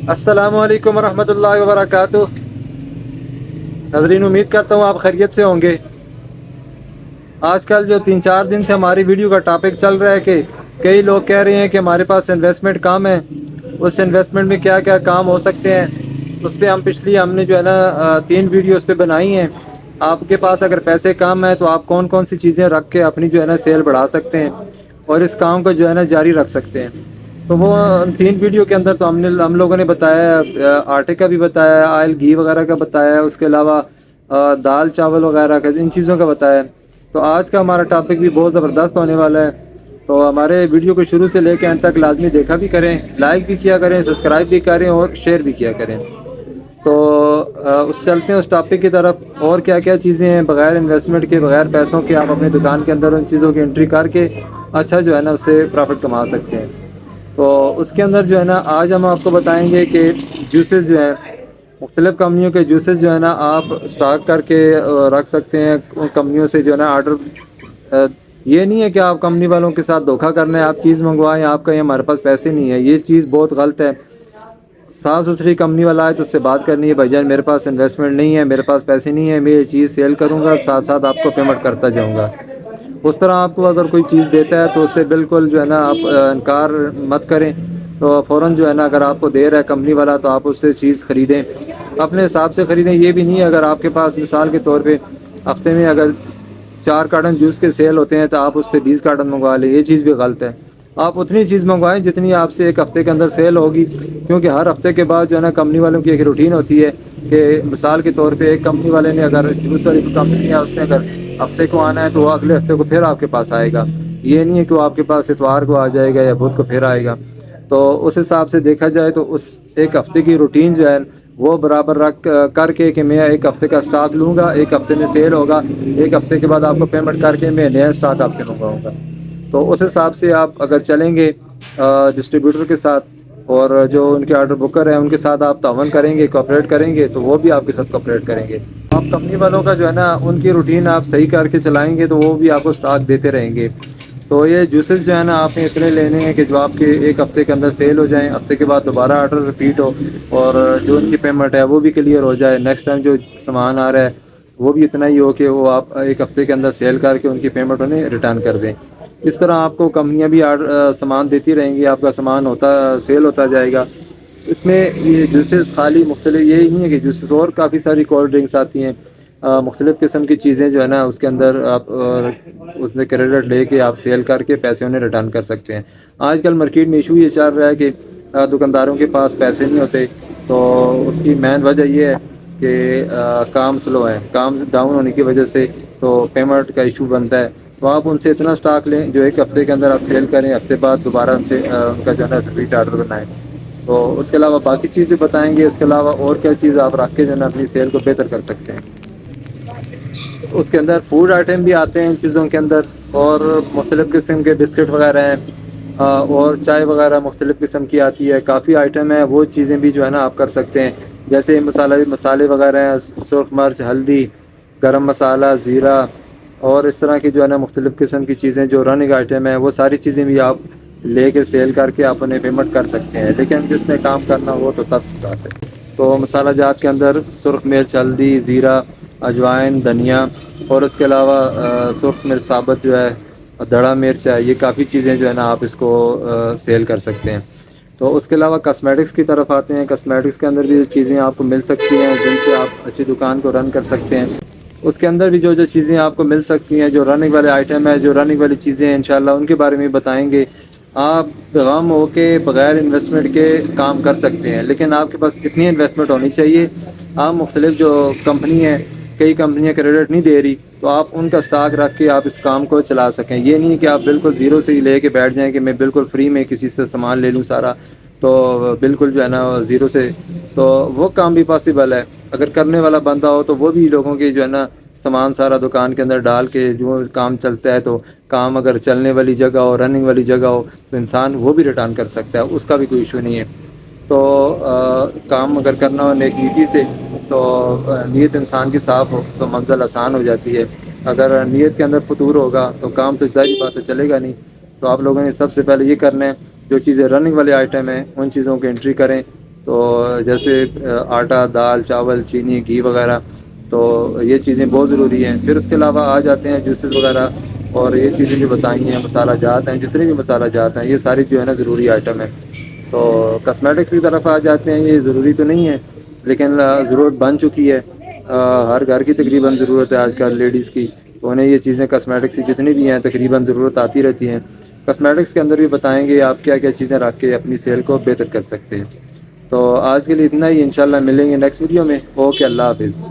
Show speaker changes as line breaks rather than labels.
السلام علیکم ورحمۃ اللہ وبرکاتہ۔ ناظرین، امید کرتا ہوں آپ خیریت سے ہوں گے۔ آج کل جو 3 4 دن سے ہماری ویڈیو کا ٹاپک چل رہا ہے کہ کئی لوگ کہہ رہے ہیں کہ ہمارے پاس انویسٹمنٹ کم ہے، اس انویسٹمنٹ میں کیا کیا کام ہو سکتے ہیں۔ اس پہ ہم نے جو ہے نا 3 ویڈیو اس پہ بنائی ہیں۔ آپ کے پاس اگر پیسے کم ہیں تو آپ کون کون سی چیزیں رکھ کے اپنی جو ہے نا سیل بڑھا سکتے ہیں اور اس کام کو جو ہے نا جاری رکھ سکتے ہیں۔ تو وہ 3 ویڈیو کے اندر تو ہم لوگوں نے بتایا، آٹے کا بھی بتایا، آئل گھی وغیرہ کا بتایا، اس کے علاوہ دال چاول وغیرہ کا، ان چیزوں کا بتایا۔ تو آج کا ہمارا ٹاپک بھی بہت زبردست ہونے والا ہے۔ تو ہمارے ویڈیو کو شروع سے لے کے انت تک لازمی دیکھا بھی کریں، لائک بھی کیا کریں، سبسکرائب بھی کریں اور شیئر بھی کیا کریں۔ تو چلتے ہیں اس ٹاپک کی طرف۔ اور کیا کیا چیزیں ہیں بغیر انویسٹمنٹ کے، بغیر پیسوں کے آپ اپنی دکان کے اندر ان چیزوں کی انٹری کر کے اچھا جو ہے نا اس سے پرافٹ کما سکتے ہیں۔ تو اس کے اندر جو ہے نا آج ہم آپ کو بتائیں گے کہ جوسز جو ہیں، مختلف کمپنیوں کے جوسز جو ہے نا آپ اسٹاک کر کے رکھ سکتے ہیں ان کمپنیوں سے جو ہے نا آرڈر۔ یہ نہیں ہے کہ آپ کمپنی والوں کے ساتھ دھوکہ کرنا ہے، آپ چیز منگوائیں، آپ کہیں ہمارے پاس پیسے نہیں ہے، یہ چیز بہت غلط ہے۔ صاف ستھری کمپنی والا ہے تو اس سے بات کرنی ہے، بھائی جان میرے پاس انویسٹمنٹ نہیں ہے، میرے پاس پیسے نہیں ہے، میں یہ چیز سیل کروں گا، ساتھ ساتھ آپ کو پیمنٹ کرتا جاؤں گا۔ اس طرح آپ کو اگر کوئی چیز دیتا ہے تو اس سے بالکل جو ہے نا آپ انکار مت کریں۔ تو فوراً جو ہے نا اگر آپ کو دے رہا ہے کمپنی والا تو آپ اس سے چیز خریدیں، اپنے حساب سے خریدیں۔ یہ بھی نہیں ہے اگر آپ کے پاس مثال کے طور پہ ہفتے میں اگر 4 کارٹن جوس کے سیل ہوتے ہیں تو آپ اس سے 20 کارٹن منگوا لیں، یہ چیز بھی غلط ہے۔ آپ اتنی چیز منگوائیں جتنی آپ سے ایک ہفتے کے اندر سیل ہوگی، کیونکہ ہر ہفتے کے بعد جو ہے نا کمپنی والوں کی ایک روٹین ہوتی ہے کہ مثال کے طور پہ ایک کمپنی والے نے اگر جوس والی کمپنی ہے اس نے اگر ہفتے کو آنا ہے تو وہ اگلے ہفتے کو پھر آپ کے پاس آئے گا۔ یہ نہیں ہے کہ وہ آپ کے پاس اتوار کو آ جائے گا یا بدھ کو پھر آئے گا۔ تو اس حساب سے دیکھا جائے تو اس ایک ہفتے کی روٹین جو ہے وہ برابر رکھ کر کے کہ میں ایک ہفتے کا اسٹاک لوں گا، ایک ہفتے میں سیل ہوگا، ایک ہفتے کے بعد آپ کو پیمنٹ کر کے میں نیا اسٹاک آپ سے منگواؤں گا۔ تو اس حساب سے آپ اگر چلیں گے ڈسٹریبیوٹر کے ساتھ اور جو ان کے آرڈر بکر ہیں ان کے ساتھ آپ تعاون کریں گے، کوآپریٹ کریں گے، تو وہ بھی آپ کے ساتھ کوآپریٹ کریں گے۔ آپ کمپنی والوں کا جو ہے نا ان کی روٹین آپ صحیح کر کے چلائیں گے تو وہ بھی آپ کو اسٹاک دیتے رہیں گے۔ تو یہ جوسز جو ہے نا آپ نے اتنے لینے ہیں کہ جو آپ کے ایک ہفتے کے اندر سیل ہو جائیں، ہفتے کے بعد دوبارہ آرڈر رپیٹ ہو اور جو ان کی پیمنٹ ہے وہ بھی کلیئر ہو جائے، نیکسٹ ٹائم جو سامان آ رہا ہے وہ بھی اتنا ہی ہو کہ وہ آپ ایک ہفتے کے اندر سیل کر کے ان کی پیمنٹ انہیں ریٹرن کر دیں۔ اس طرح آپ کو کمپنیاں بھی سامان دیتی رہیں گی، آپ کا سامان سیل ہوتا جائے گا۔ اس میں یہ جوسز خالی مختلف یہی نہیں ہے کہ جوسز، اور کافی ساری کولڈ ڈرنکس آتی ہیں، مختلف قسم کی چیزیں جو ہے نا اس کے اندر آپ اس نے کریڈٹ لے کے آپ سیل کر کے پیسے انہیں ریٹرن کر سکتے ہیں۔ آج کل مارکیٹ میں ایشو یہ چل رہا ہے کہ دکانداروں کے پاس پیسے نہیں ہوتے، تو اس کی مین وجہ یہ ہے کہ کام سلو ہے، کام ڈاؤن ہونے کی وجہ سے تو پیمنٹ کا ایشو بنتا ہے۔ تو آپ ان سے اتنا اسٹاک لیں جو ایک ہفتے کے اندر آپ سیل کریں، ہفتے بعد دوبارہ ان سے ان کا جو ہے نا ریپیٹ آرڈر بنائیں۔ تو اس کے علاوہ باقی چیز بھی بتائیں گے، اس کے علاوہ اور کیا چیز آپ رکھ کے جو ہے نا اپنی سیل کو بہتر کر سکتے ہیں۔ اس کے اندر فوڈ آئٹم بھی آتے ہیں ان چیزوں کے اندر، اور مختلف قسم کے بسکٹ وغیرہ ہیں، اور چائے وغیرہ مختلف قسم کی آتی ہے، کافی آئٹم ہیں، وہ چیزیں بھی جو ہے نا آپ کر سکتے ہیں۔ جیسے مسالے وغیرہ ہیں، سرخ مرچ، ہلدی، گرم مسالہ، زیرہ، اور اس طرح کی جو ہے نا مختلف قسم کی چیزیں جو رننگ آئٹم ہیں، وہ ساری چیزیں بھی آپ لے کے سیل کر کے آپ انہیں پیمنٹ کر سکتے ہیں۔ لیکن جس نے کام کرنا ہو تو تب بات ہے۔ تو مسالہ جات کے اندر سرخ مرچ، ہلدی، زیرہ، اجوائن، دھنیا، اور اس کے علاوہ سرخ مرچ ثابت جو ہے، دڑا مرچ ہے، یہ کافی چیزیں جو ہے نا آپ اس کو سیل کر سکتے ہیں۔ تو اس کے علاوہ کاسمیٹکس کی طرف آتے ہیں۔ کاسمیٹکس کے اندر بھی چیزیں آپ کو مل سکتی ہیں جن سے آپ اچھی دکان کو رن کر سکتے ہیں۔ اس کے اندر بھی جو چیزیں آپ کو مل سکتی ہیں، جو رننگ والے آئٹم ہیں، جو رننگ والی چیزیں ہیں، انشاءاللہ ان کے بارے میں بتائیں گے۔ آپ غم ہو کے بغیر انویسٹمنٹ کے کام کر سکتے ہیں، لیکن آپ کے پاس اتنی انویسٹمنٹ ہونی چاہیے۔ آپ مختلف جو کمپنی ہیں، کئی کمپنیاں کریڈٹ نہیں دے رہی، تو آپ ان کا اسٹاک رکھ کے آپ اس کام کو چلا سکیں۔ یہ نہیں کہ آپ بالکل زیرو سے ہی لے کے بیٹھ جائیں کہ میں بالکل فری میں کسی سے سامان لے لوں سارا، تو بالکل جو ہے نا زیرو سے، تو وہ کام بھی پاسبل ہے۔ اگر کرنے والا بندہ ہو تو وہ بھی لوگوں کی جو ہے نا سامان سارا دکان کے اندر ڈال کے جو کام چلتا ہے، تو کام اگر چلنے والی جگہ ہو، رننگ والی جگہ ہو، تو انسان وہ بھی ریٹرن کر سکتا ہے، اس کا بھی کوئی ایشو نہیں ہے۔ تو کام اگر کرنا ہو نیک نیتی سے، تو نیت انسان کی صاف ہو تو منزل آسان ہو جاتی ہے۔ اگر نیت کے اندر فطور ہوگا تو کام تو ظاہر بات ہے چلے گا نہیں۔ تو آپ لوگوں نے سب سے پہلے یہ کرنا ہے، جو چیزیں رننگ والے آئٹم ہیں ان چیزوں کی انٹری کریں۔ تو جیسے آٹا، دال، چاول، چینی، گھی وغیرہ، تو یہ چیزیں بہت ضروری ہیں۔ پھر اس کے علاوہ آ جاتے ہیں جوسز وغیرہ، اور یہ چیزیں جو بتائی ہیں، مسالہ جات ہیں، جتنے بھی مسالہ جات ہیں، یہ ساری جو ہے نا ضروری آئٹم ہے۔ تو کاسمیٹکس کی طرف آ جاتے ہیں، یہ ضروری تو نہیں ہے لیکن ضرورت بن چکی ہے، ہر گھر کی تقریباً ضرورت ہے آج کل لیڈیز کی، تو انہیں یہ چیزیں کاسمیٹکس کی جتنی بھی ہیں تقریباً ضرورت آتی رہتی ہیں۔ کاسمیٹکس کے اندر بھی بتائیں گے آپ کیا کیا چیزیں رکھ کے اپنی سیل کو بہتر کر سکتے ہیں۔ تو آج کے لیے اتنا ہی، انشاءاللہ ملیں گے نیکسٹ ویڈیو میں۔ اوکے، اللہ حافظ۔